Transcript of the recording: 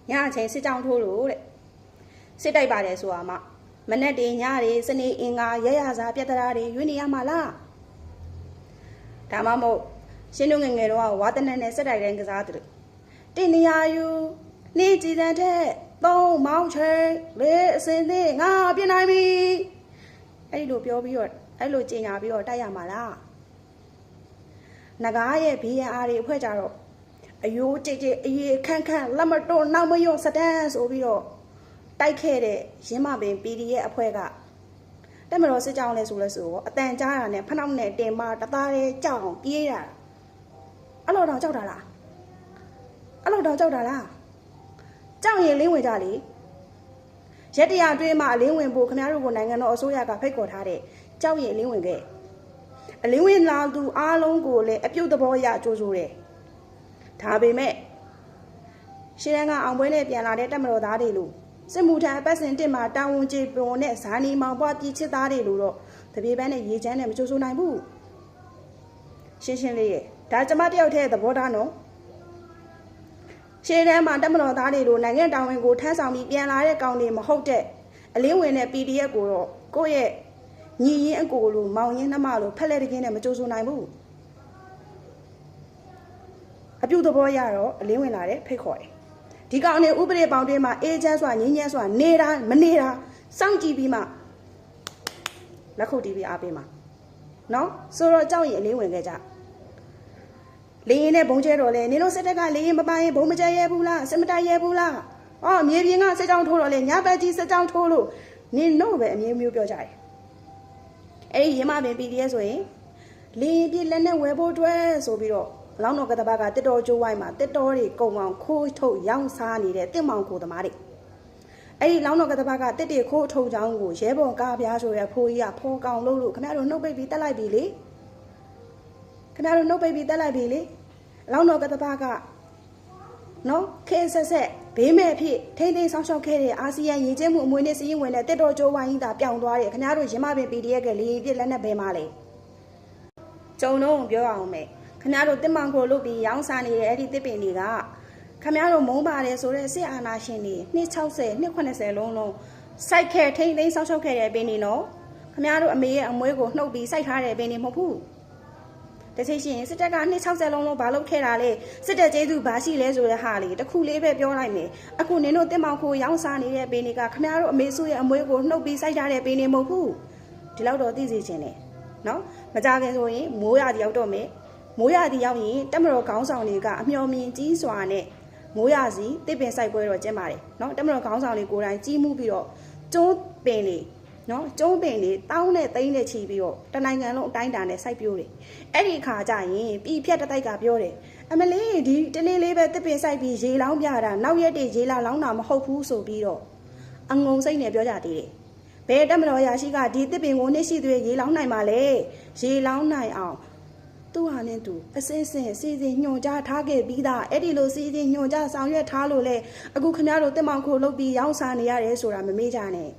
nhà chạy sẽ trong thua lũ đấy sẽ đây bà để xóa mà nè đi nhà đi xin đi in à ya ra biết ra đi yuni mà la thà một xin đúng người đó quá tên này sẽ đây đến cái gì đi nhà yêu đi chỉ là thế bao máu chơi để xin đi ngã bên này mi ai đồ biểu biểu ai đồ chỉ nhà biểu tay mà la naga ye bi ya ri phwe ja ro ayo jej aye khan khan lat ma ton naw ma yo satan so bi ro tai khe de yin ma bin PD ye aphwe ka tat ma ro sit jaung le so le so a tan ja ya ne phanaw ne tin ma ta ta de jaung pie ya a lo daw jaw da la a lo daw jaw da la jaung yin lin wen ja leရက်တရားတွင်းမှာအလင်းဝင်ဖို့ခင်ဗျားတို့ကိုနိုင်ငံတော်အစိုးရကဖိတ်ခေါ်ထားတဲ့ကြောက်ရင်အလင်းဝင်ခဲ့အလင်းဝင်လာသူအားလုံးကိုလည်းအပြုတ်သဘောရကြိုးဆိုတယ်ဒါပေမဲ့ရှင်းရန်ကအောင်ပွဲနဲ့ပြန်လာတဲ့တပ်မတော်သားတွေလို့စစ်မှုထမ်းအပတ်စဉ်တစ်မှာတာဝန်ကျေပွန်နဲ့ဇာနီမောင်ပွားပြည်ချစ်သားတွေလို့တော့တပြေပန်းနဲ့ရေချမ်းနဲ့မကြိုးဆိုနိုင်ဘူးရှင်းရှင်းလေးရဲ့ဒါကျမတယောက်တည်းသဘောထားနော်ရှေ့တန်းမှာတပ်မတော်သားတွေလိုနိုင်ငံတာဝန်ကိုထမ်းဆောင်ပြီးပြန်လာတဲ့ကောင်တွေမဟုတ်တဲ့အလင်းဝင်တဲ့ PDF ကိုတော့ကိုယ့်ရဲ့ညီရင်အကိုလိုမောင်ရင်နှမလိုဖက်လက်တကင်းနဲ့မကြိုးဆိုနိုင်ဘူးအပြုသဘောရတော့အလင်းဝင်လာတဲ့ဖိတ်ခေါ်တယ်ဒီကောင်တွေဥပဒေပေါင်းတွင်းမှာအေဂျင့်ဆိုတာငင်းညမ်းဆိုတာနေတာမနေတာစောင့်ကြည့်ပြီးမှလက်ခုပ်တီးပြီးအားပေးမှာနော်ဆိုတော့ကြောက်ရင်အလင်းဝင်ခဲ့ကြလေရင်နဲ့ဘုံကျဲတော့လေနင်တို့စစ်တပ်ကလေရင်မပိုင်ဘုံမကျဲရဲဘူးလားစစ်မတိုက်ရဲဘူးလားအော်မြေပြင်ကစစ်ကြောင်းထိုးတော့လေညဘက်ကြီးစစ်ကြောင်းထိုးလို့နင်တို့ပဲအမျိုးမျိုးပြောကြတယ်အဲ့ဒီရမပင် PDF ဆိုရင်လေရင်ပြလက်နဲ့ဝယ်ဖို့အတွက်ဆိုပြီးတော့လောင်းတော်ကတပတ်ကတစ်တော်ကျိုးဝိုင်းမှာတစ်တော်တွေကုံအောင်ခိုးထုတ်ရောင်းစားနေတဲ့တစ်မောင်ကိုသမားတွေအဲ့ဒီလောင်းတော်ကတပတ်ကတစ်တွေခိုးထုတ်ချောင်းကိုရဲဘော်ကားပြားဆိုရဖိုးကြီးကဖော်ကောင်လို့ခင်ဗျားတို့နှုတ်ပိတ်ပြီးတက်လိုက်ပြီလေခင်ဗျားတို့နှုတ်ပိတ်ပြီးတက်လိုက်ပြီလေလောင်းတော်ကတပါကနော်ခဲဆက်ဆက်ဘေးမဲ့အဖြစ်ထိမ့်သိမ်းဆောင်းရှောက်ခဲ့တဲ့အာဆီယံရည်ကျင်းမှုအမွေနဲ့စီးရင်ဝင်တဲ့တစ်တော်ကျိုးဝိုင်းကြီးတာပြောင်းသွားတယ်ခင်ဗျားတို့ရမပင် PDF ကလေပြစ်လက်နဲ့ဘဲမှာလေကျုံတော့ပြောအောင်မယ်ခင်ဗျားတို့တစ်မောင်ကိုလုတ်ပြီးရောင်းစားနေတဲ့အဲ့ဒီတစ်ပင်တွေကခင်ဗျားတို့မုန်းပါတယ်ဆိုတဲ့စစ်အာဏာရှင်တွေ260 280လုံးစိုက်ခဲ့ထိမ့်သိမ်းဆောင်းရှောက်ခဲ့တဲ့ပင်တွေနော်ခင်ဗျားတို့အမေရဲ့အမွေးကိုနှုတ်ပြီးစိုက်ထားတဲ့ပင်တွေမဟုတ်ဘူးတချို့ရှင်စစ်တပ်က260လုံးဘာလုပ်ခဲ့တာလဲစစ်တပ်ကျေးဇူးဘာရှိလဲဆိုတဲ့ဟာလေးတစ်ခုလေးပဲပြောလိုက်မယ်အခုနင်တို့တင်မောင်ခိုရောင်းစားနေတဲ့ပင်တွေကခင်ဗျားတို့အမေစုရဲ့အမွေးကိုနှုတ်ပြီးစိုက်ထားတဲ့ပင်တွေမဟုတ်ဘူးဒီလောက်တော့သိစေချင်တယ်နော်မကြခင်ဆိုရင်မိုးရတီရောက်တော့မယ်မိုးရတီရောက်ရင်တက်မတော်ခေါင်းဆောင်တွေကအမျှော်မြင်ကြီးစွာနဲ့မိုးရစီတစ်ပင်စိုက်ပွဲတော့ကျင်းပါတယ်နော်တက်မတော်ခေါင်းဆောင်တွေကိုယ်တိုင်ကြီးမှုပြီးတော့ကျုံးပင်တွေနော်ကျုံးပင်တွေတောင်းနဲ့သိန်းနဲ့ချီပြီးတော့တနိုင်ငံလုံးအတိုင်းတာနဲ့စိုက်ပျိုးတယ်အဲ့ဒီခါကျရင်ပြည်ဖြတ်တတိုက်ကပြောတယ်အမလေးဒီတနေ့လေးပဲတစ်ပင်စိုက်ပြီးရေလောင်းပြတာနောက်ရက်တည်းရေလာလောင်းတာမဟုတ်ဘူးဆိုပြီးတော့အငုံစိတ်နဲ့ပြောကြသေးတယ်ဘယ်တက်မတော်ရာရှိကဒီတစ်ပင်ကိုနှစ်ရှိသွေးရေလောင်းနိုင်ပါလေရေလောင်းနိုင်အောင်သူ့ဟာနဲ့သူအစင်းစင်းစီစဉ်ညွှန်ကြားထားခဲ့ပြီးသားအဲ့ဒီလိုစီစဉ်ညွှန်ကြားဆောင်ရွက်ထားလို့လေအခုခင်ဗျားတို့တက်မောင်ခိုလုပ်ပြီးရောင်းစားနေရတယ်ဆိုတာမမေ့ကြနဲ့